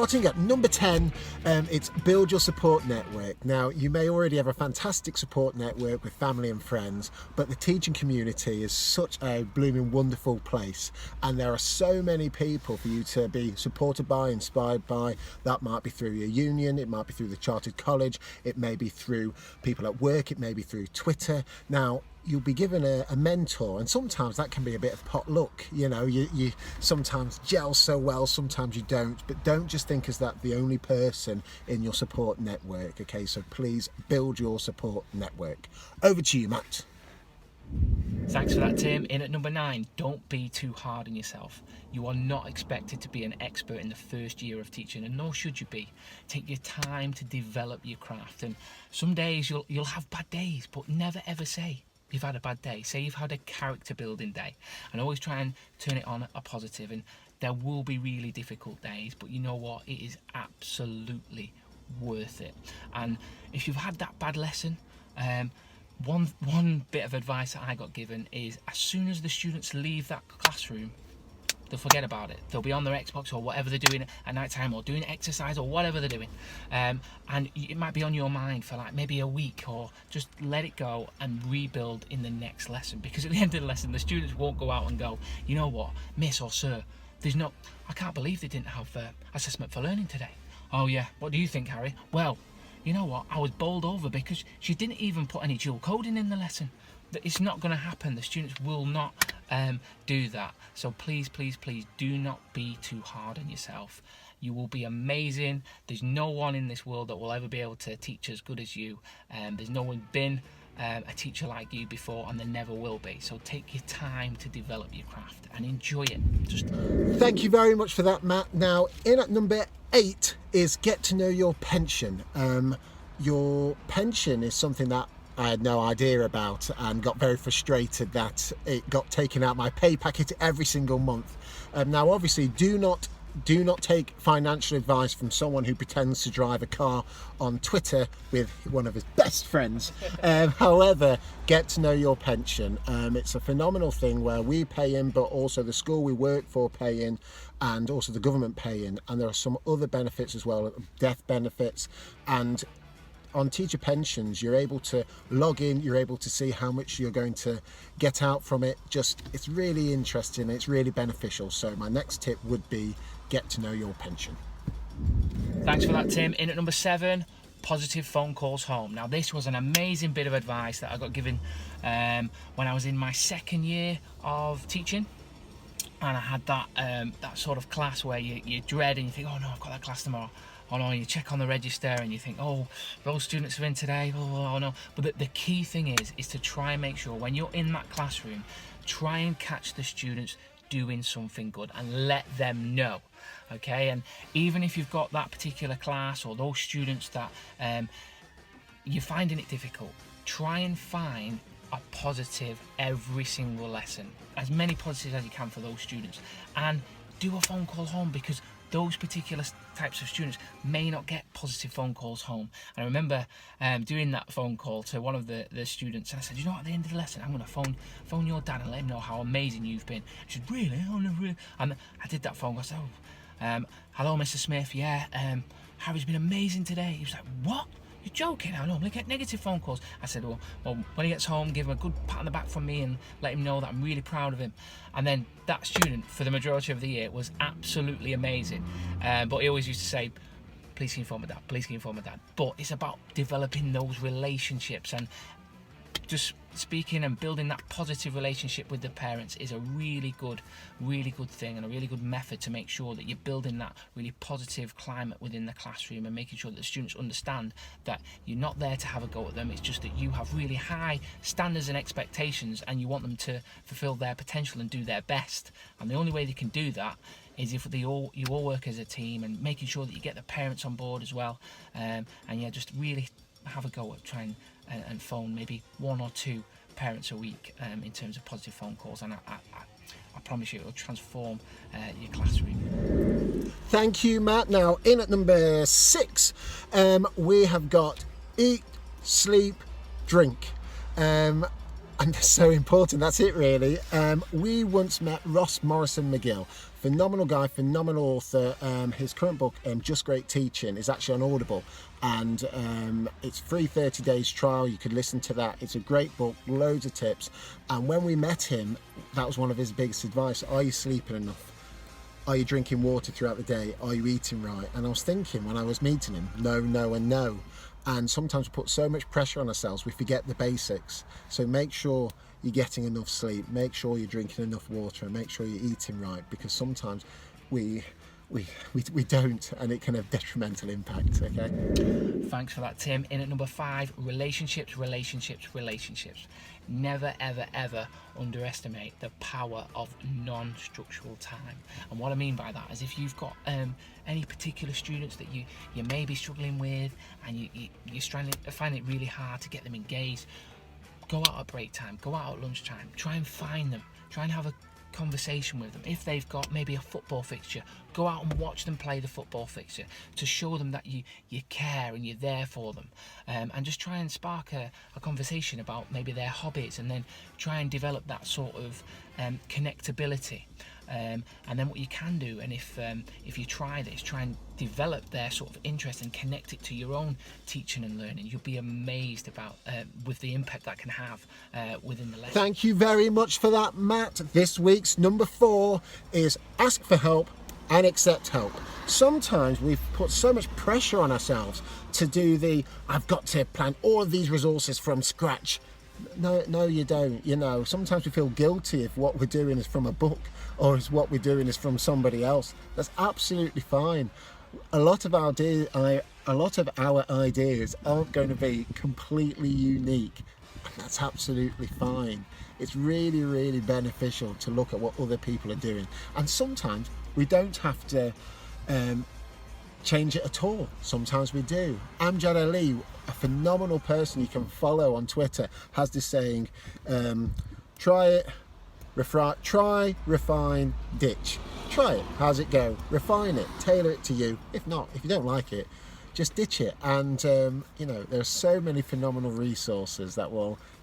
starting at number 10, it's build your support network. Now, you may already have a fantastic support network with family and friends, but the teaching community is such a blooming wonderful place, and there are so many people for you to be supported by, inspired by. That might be through your union, it might be through the chartered college, it may be through people at work, it may be through Twitter. Now, you'll be given a mentor, and sometimes that can be a bit of potluck. You know, you sometimes gel so well, sometimes you don't, but don't just think as that the only person in your support network. Okay, so please build your support network. Over to you, Matt. Thanks for that, Tim. In at number 9, don't be too hard on yourself. You are not expected to be an expert in the first year of teaching, and nor should you be. Take your time to develop your craft, and some days you'll have bad days, but never ever say you've had a bad day. Say you've had a character building day, and always try and turn it on a positive. And there will be really difficult days, but you know what, it is absolutely worth it. And if you've had that bad lesson, one bit of advice that I got given is, as soon as the students leave that classroom, they'll forget about it. They'll be on their Xbox or whatever they're doing at night time, or doing exercise or whatever they're doing, and it might be on your mind for like maybe a week, or just let it go and rebuild in the next lesson. Because at the end of the lesson, the students won't go out and go, you know what, miss or sir, I can't believe they didn't have assessment for learning today. Oh yeah, what do you think, Harry? Well, you know what, I was bowled over because she didn't even put any dual coding in the lesson. It's not going to happen. The students will not do that. So please, please, please do not be too hard on yourself. You will be amazing. There's no one in this world that will ever be able to teach as good as you. There's no one been a teacher like you before, and there never will be. So take your time to develop your craft and enjoy it. Thank you very much for that, Matt. Now, in at number 8 is get to know your pension. Your pension is something that I had no idea about, and got very frustrated that it got taken out my pay packet every single month. Now, obviously, do not take financial advice from someone who pretends to drive a car on Twitter with one of his best friends. However, get to know your pension. It's a phenomenal thing where we pay in, but also the school we work for pay in, and also the government pay in. And there are some other benefits as well, death benefits. And on teacher pensions, you're able to log in, you're able to see how much you're going to get out from it. It's really interesting, it's really beneficial. So my next tip would be get to know your pension. Thanks for that, Tim. In at number 7, positive phone calls home. Now, this was an amazing bit of advice that I got given when I was in my 2nd year of teaching. And I had that sort of class where you dread and you think, oh no, I've got that class tomorrow. Oh no, you check on the register and you think, oh, those students are in today, oh no. But the key thing is to try and make sure when you're in that classroom, try and catch the students doing something good and let them know, okay? And even if you've got that particular class or those students that you're finding it difficult, try and find a positive every single lesson, as many positives as you can for those students, and do a phone call home, because those particular types of students may not get positive phone calls home. And I remember doing that phone call to one of the students, and I said, you know what, at the end of the lesson, I'm going to phone your dad and let him know how amazing you've been. She said, really? Oh, no, really? And I did that phone call. I said, hello, Mr. Smith. Yeah, Harry's been amazing today. He was like, what? You're joking? I normally get negative phone calls. I said, well, when he gets home, give him a good pat on the back from me and let him know that I'm really proud of him. And then that student, for the majority of the year, was absolutely amazing. But he always used to say, please can you phone my dad? Please can you phone my dad? But it's about developing those relationships, and just speaking and building that positive relationship with the parents is a really good thing, and a really good method to make sure that you're building that really positive climate within the classroom, and making sure that the students understand that you're not there to have a go at them. It's just that you have really high standards and expectations, and you want them to fulfill their potential and do their best. And the only way they can do that is if you all work as a team, and making sure that you get the parents on board as well. And yeah, just really have a go at trying and phone maybe 1 or 2 parents a week in terms of positive phone calls, and I promise you it will transform your classroom. Thank you, Matt. Now, in at number 6, we have got eat, sleep, drink. And that's so important. That's it, really. We once met Ross Morrison McGill, phenomenal guy, phenomenal author. His current book, Just Great Teaching, is actually on Audible, and it's free 30 days trial. You could listen to that. It's a great book, loads of tips. And when we met him, that was one of his biggest advice. Are you sleeping enough? Are you drinking water throughout the day? Are you eating right? And I was thinking when I was meeting him, no, no, and no. And sometimes we put so much pressure on ourselves, we forget the basics. So make sure you're getting enough sleep, make sure you're drinking enough water, and make sure you're eating right, because sometimes we don't, and it can have detrimental impact. Okay. Thanks for that, Tim. In at number 5, relationships, relationships, relationships. Never, ever, ever underestimate the power of non-structural time. And what I mean by that is if you've got any particular students that you may be struggling with, and you're trying to find it really hard to get them engaged, go out at break time, go out at lunchtime, try and find them, try and have a conversation with them. If they've got maybe a football fixture, go out and watch them play the football fixture to show them that you care and you're there for them, and just try and spark a conversation about maybe their hobbies, and then try and develop that sort of connectability. And then what you can do, and if you try this, try and develop their sort of interest and connect it to your own teaching and learning. You'll be amazed about with the impact that can have within the lesson. Thank you very much for that, Matt. This week's number 4 is ask for help and accept help. Sometimes we've put so much pressure on ourselves to do I've got to plan all of these resources from scratch. No, you don't. You know, sometimes we feel guilty if what we're doing is from a book or if what we're doing is from somebody else. That's absolutely fine. A lot of our ideas aren't going to be completely unique, and that's absolutely fine. It's really, really beneficial to look at what other people are doing, and sometimes we don't have to change it at all. Sometimes we do. Amjad Ali, a phenomenal person you can follow on Twitter, has this saying, try, refine, ditch. Try it, how's it go? Refine it, tailor it to you. If not, if you don't like it, just ditch it. And you know, there are so many phenomenal resources that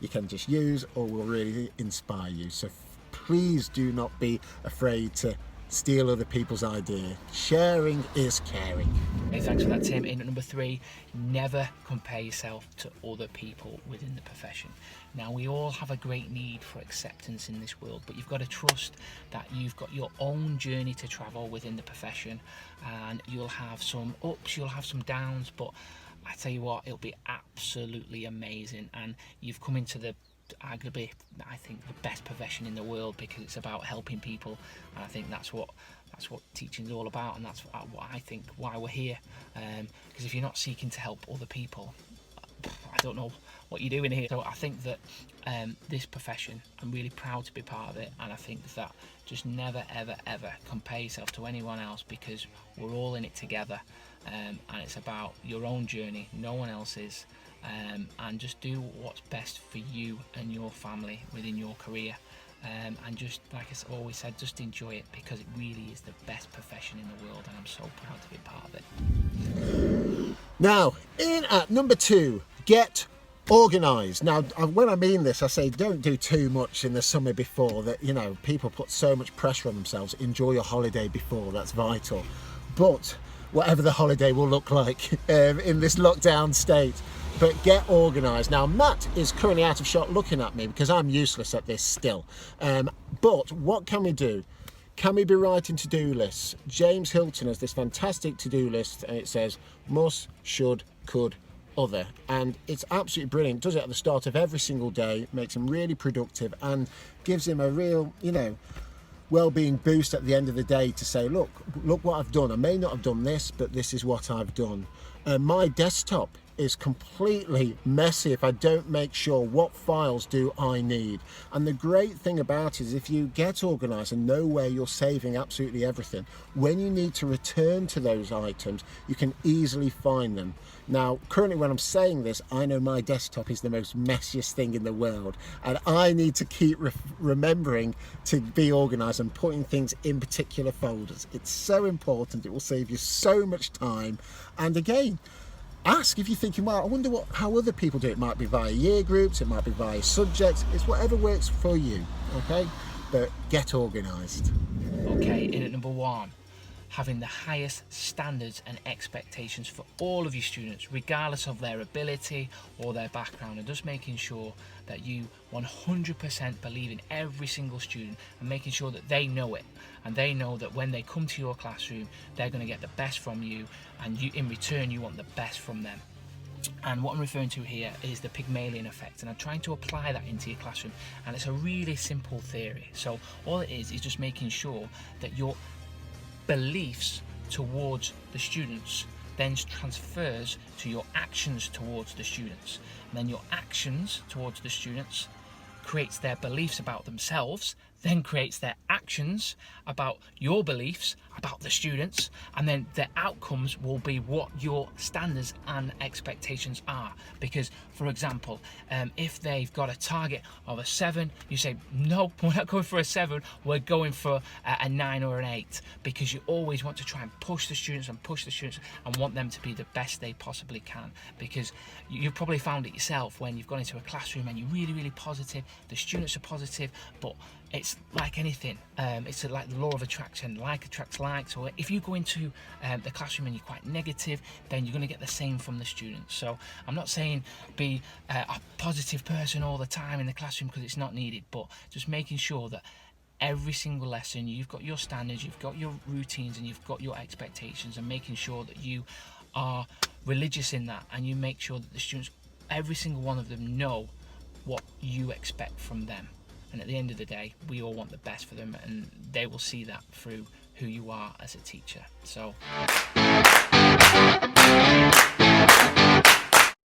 you can just use or will really inspire you. So please do not be afraid to steal other people's idea. Sharing is caring. Hey, thanks for that, Tim. In at number 3, never compare yourself to other people within the profession. Now, we all have a great need for acceptance in this world, but you've got to trust that you've got your own journey to travel within the profession, and you'll have some ups, you'll have some downs, but I tell you what, it'll be absolutely amazing. And you've come into arguably, I think, the best profession in the world, because it's about helping people, and I think that's what teaching is all about, and that's what I think why we're here. Because if you're not seeking to help other people, I don't know what you're doing here. So I think that this profession, I'm really proud to be part of it, and I think that just never, ever, ever compare yourself to anyone else, because we're all in it together, and it's about your own journey, no one else's. And just do what's best for you and your family within your career, and just, like I always said, just enjoy it, because it really is the best profession in the world, and I'm so proud to be part of it. Now, in at number 2, get organised. Now, when I mean this, I say don't do too much in the summer before that. You know, people put so much pressure on themselves. Enjoy your holiday before, that's vital. But whatever the holiday will look like in this lockdown state, but get organised. Now, Matt is currently out of shot looking at me because I'm useless at this still. But what can we do? Can we be writing to-do lists? James Hilton has this fantastic to-do list, and it says must, should, could, other, and it's absolutely brilliant. Does it at the start of every single day, makes him really productive, and gives him a real, you know, well-being boost at the end of the day to say, look what I've done. I may not have done this, but this is what I've done. My desktop is completely messy if I don't make sure what files do I need. And the great thing about it is if you get organised and know where you're saving absolutely everything, when you need to return to those items, you can easily find them. Now, currently when I'm saying this, I know my desktop is the most messiest thing in the world, and I need to keep remembering to be organised and putting things in particular folders. It's so important. It will save you so much time. And again, ask if you're thinking, well, I wonder how other people do it. It might be via year groups, it might be via subjects, it's whatever works for you, okay? But get organised. Okay, in at number 1, having the highest standards and expectations for all of your students, regardless of their ability or their background, and just making sure that you 100% believe in every single student and making sure that they know it, and they know that when they come to your classroom, they're going to get the best from you, and you, in return, you want the best from them. And what I'm referring to here is the Pygmalion effect, and I'm trying to apply that into your classroom, and it's a really simple theory. So all it is just making sure that your beliefs towards the students then transfers to your actions towards the students, and then your actions towards the students creates their beliefs about themselves, then creates their actions about your beliefs about the students, and then the outcomes will be what your standards and expectations are. Because, for example, if they've got a target of a 7, you say, no, we're not going for a 7, we're going for a 9 or an 8, because you always want to try and push the students and want them to be the best they possibly can. Because you've probably found it yourself when you've gone into a classroom and you're really, really positive, the students are positive, but it's like anything, it's like the law of attraction, like attracts like. So if you go into the classroom and you're quite negative, then you're going to get the same from the students. So I'm not saying be a positive person all the time in the classroom, because it's not needed, but just making sure that every single lesson you've got your standards, you've got your routines, and you've got your expectations, and making sure that you are religious in that, and you make sure that the students, every single one of them, know what you expect from them. And at the end of the day, we all want the best for them, and they will see that through who you are as a teacher. So